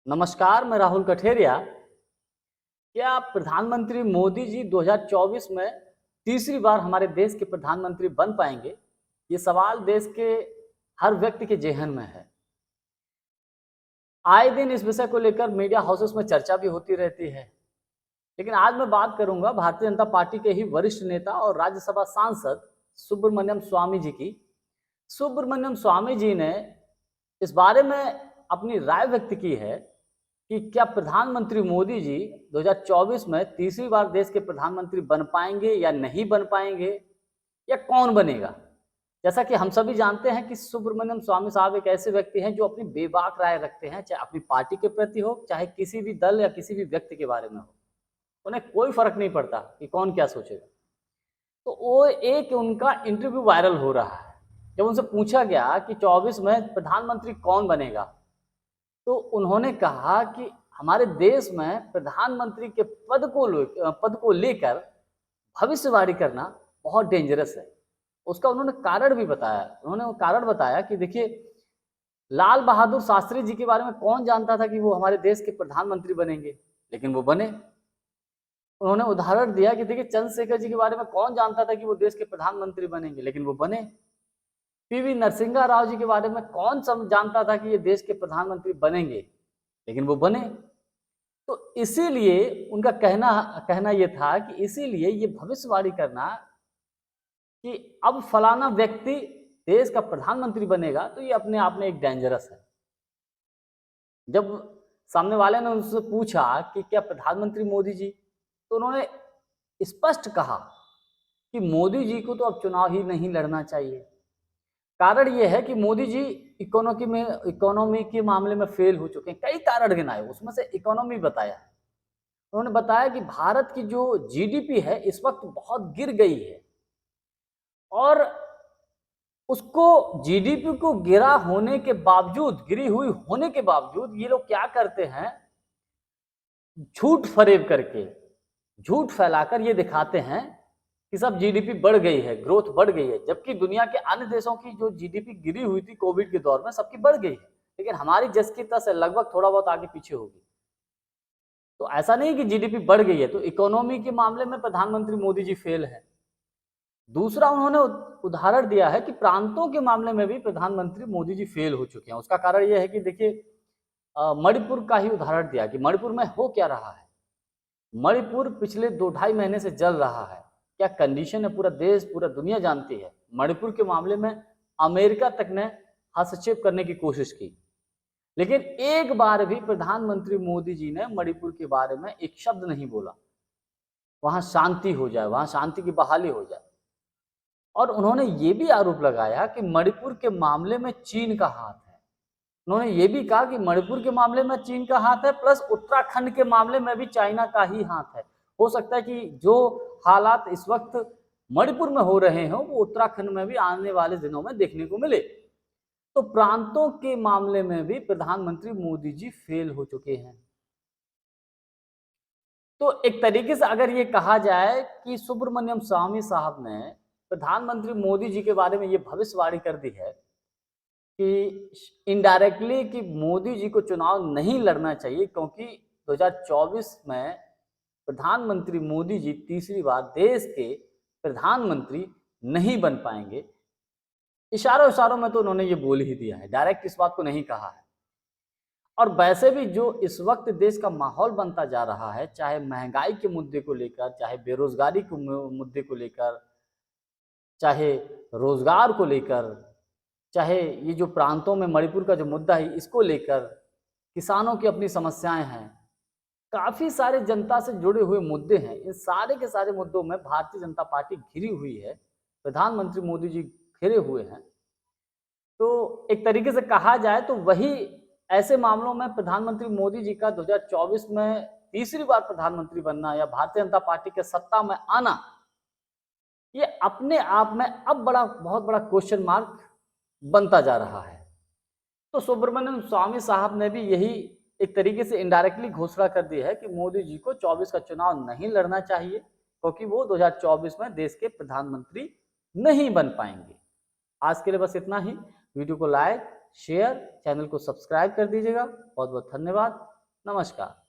नमस्कार, मैं राहुल कठेरिया। क्या प्रधानमंत्री मोदी जी 2024 में तीसरी बार हमारे देश के प्रधानमंत्री बन पाएंगे? ये सवाल देश के हर व्यक्ति के जेहन में है। आए दिन इस विषय को लेकर मीडिया हाउसेस में चर्चा भी होती रहती है। लेकिन आज मैं बात करूंगा भारतीय जनता पार्टी के ही वरिष्ठ नेता और राज्यसभा सांसद सुब्रमण्यम स्वामी जी की। सुब्रमण्यम स्वामी जी ने इस बारे में अपनी राय व्यक्त की है कि क्या प्रधानमंत्री मोदी जी 2024 में तीसरी बार देश के प्रधानमंत्री बन पाएंगे या नहीं बन पाएंगे, या कौन बनेगा। जैसा कि हम सभी जानते हैं कि सुब्रमण्यम स्वामी साहब एक ऐसे व्यक्ति हैं जो अपनी बेबाक राय रखते हैं, चाहे अपनी पार्टी के प्रति हो, चाहे किसी भी दल या किसी भी व्यक्ति के बारे में हो। उन्हें कोई फर्क नहीं पड़ता कि कौन क्या सोचेगा। तो वो एक उनका इंटरव्यू वायरल हो रहा है। जब उनसे पूछा गया कि 24 में प्रधानमंत्री कौन बनेगा, तो उन्होंने कहा कि हमारे देश में प्रधानमंत्री के पद को लेकर भविष्यवाणी करना बहुत डेंजरस है। उसका उन्होंने कारण भी बताया। उन्होंने वो कारण बताया कि देखिए, लाल बहादुर शास्त्री जी के बारे में कौन जानता था कि वो हमारे देश के प्रधानमंत्री बनेंगे, लेकिन वो बने। उन्होंने उदाहरण दिया कि देखिए, चंद्रशेखर जी के बारे में कौन जानता था कि वो देश के प्रधानमंत्री बनेंगे, लेकिन वो बने। पीवी नरसिंहा राव जी के बारे में कौन जानता था कि ये देश के प्रधानमंत्री बनेंगे, लेकिन वो बने। तो इसीलिए उनका कहना कहना ये था कि इसीलिए ये भविष्यवाणी करना कि अब फलाना व्यक्ति देश का प्रधानमंत्री बनेगा, तो ये अपने आप में एक डेंजरस है। जब सामने वाले ने उनसे पूछा कि क्या प्रधानमंत्री मोदी जी, तो उन्होंने स्पष्ट कहा कि मोदी जी को तो अब चुनाव ही नहीं लड़ना चाहिए। कारण यह है कि मोदी जी इकोनॉमी के मामले में फेल हो चुके हैं। कई कारण गिनाए, उसमें से इकोनॉमी बताया। उन्होंने बताया कि भारत की जो जीडीपी है इस वक्त बहुत गिर गई है, और उसको जीडीपी को गिरी हुई होने के बावजूद ये लोग क्या करते हैं, झूठ फरेब करके, झूठ फैलाकर ये दिखाते हैं कि सब जीडीपी बढ़ गई है, ग्रोथ बढ़ गई है, जबकि दुनिया के अन्य देशों की जो जीडीपी गिरी हुई थी कोविड के दौर में सबकी बढ़ गई है, लेकिन हमारी जस की तस है, लगभग थोड़ा बहुत आगे पीछे होगी। तो ऐसा नहीं कि जीडीपी बढ़ गई है। तो इकोनॉमी के मामले में प्रधानमंत्री मोदी जी फेल है। दूसरा, उन्होंने उदाहरण दिया है कि प्रांतों के मामले में भी प्रधानमंत्री मोदी जी फेल हो चुके हैं। उसका कारण यह है कि देखिए, मणिपुर का ही उदाहरण दिया कि मणिपुर में हो क्या रहा है। मणिपुर पिछले 2-2.5 महीने से जल रहा है। क्या कंडीशन है, पूरा देश पूरा दुनिया जानती है। मणिपुर के मामले में अमेरिका तक ने हस्तक्षेप करने की कोशिश की, लेकिन एक बार भी प्रधानमंत्री मोदी जी ने मणिपुर के बारे में एक शब्द नहीं बोला। वहां शांति हो जाए, वहां शांति की बहाली हो जाए। और उन्होंने ये भी आरोप लगाया कि मणिपुर के मामले में चीन का हाथ है। उन्होंने ये भी कहा कि मणिपुर के मामले में चीन का हाथ है, प्लस उत्तराखंड के मामले में भी चाइना का ही हाथ है। हो सकता है कि जो हालात इस वक्त मणिपुर में हो रहे हों वो उत्तराखंड में भी आने वाले दिनों में देखने को मिले। तो प्रांतों के मामले में भी प्रधानमंत्री मोदी जी फेल हो चुके हैं। तो एक तरीके से अगर ये कहा जाए कि सुब्रमण्यम स्वामी साहब ने प्रधानमंत्री मोदी जी के बारे में ये भविष्यवाणी कर दी है कि इनडायरेक्टली कि मोदी जी को चुनाव नहीं लड़ना चाहिए, क्योंकि 2024 में प्रधानमंत्री मोदी जी तीसरी बार देश के प्रधानमंत्री नहीं बन पाएंगे। इशारों इशारों में तो उन्होंने ये बोल ही दिया है, डायरेक्ट इस बात को नहीं कहा है। और वैसे भी जो इस वक्त देश का माहौल बनता जा रहा है, चाहे महंगाई के मुद्दे को लेकर, चाहे बेरोजगारी के मुद्दे को लेकर, चाहे रोजगार को लेकर, चाहे ये जो प्रांतों में मणिपुर का जो मुद्दा है इसको लेकर, किसानों की अपनी समस्याएं हैं, काफी सारे जनता से जुड़े हुए मुद्दे हैं। इन सारे के सारे मुद्दों में भारतीय जनता पार्टी घिरी हुई है, प्रधानमंत्री मोदी जी घिरे हुए हैं। तो एक तरीके से कहा जाए तो वही ऐसे मामलों में प्रधानमंत्री मोदी जी का 2024 में तीसरी बार प्रधानमंत्री बनना या भारतीय जनता पार्टी के सत्ता में आना, ये अपने आप में अब बहुत बड़ा क्वेश्चन मार्क बनता जा रहा है। तो सुब्रमण्यम स्वामी साहब ने भी यही एक तरीके से इनडायरेक्टली घोषणा कर दी है कि मोदी जी को 24 का चुनाव नहीं लड़ना चाहिए, क्योंकि वो 2024 में देश के प्रधानमंत्री नहीं बन पाएंगे। आज के लिए बस इतना ही। वीडियो को लाइक, शेयर, चैनल को सब्सक्राइब कर दीजिएगा। बहुत बहुत धन्यवाद। नमस्कार।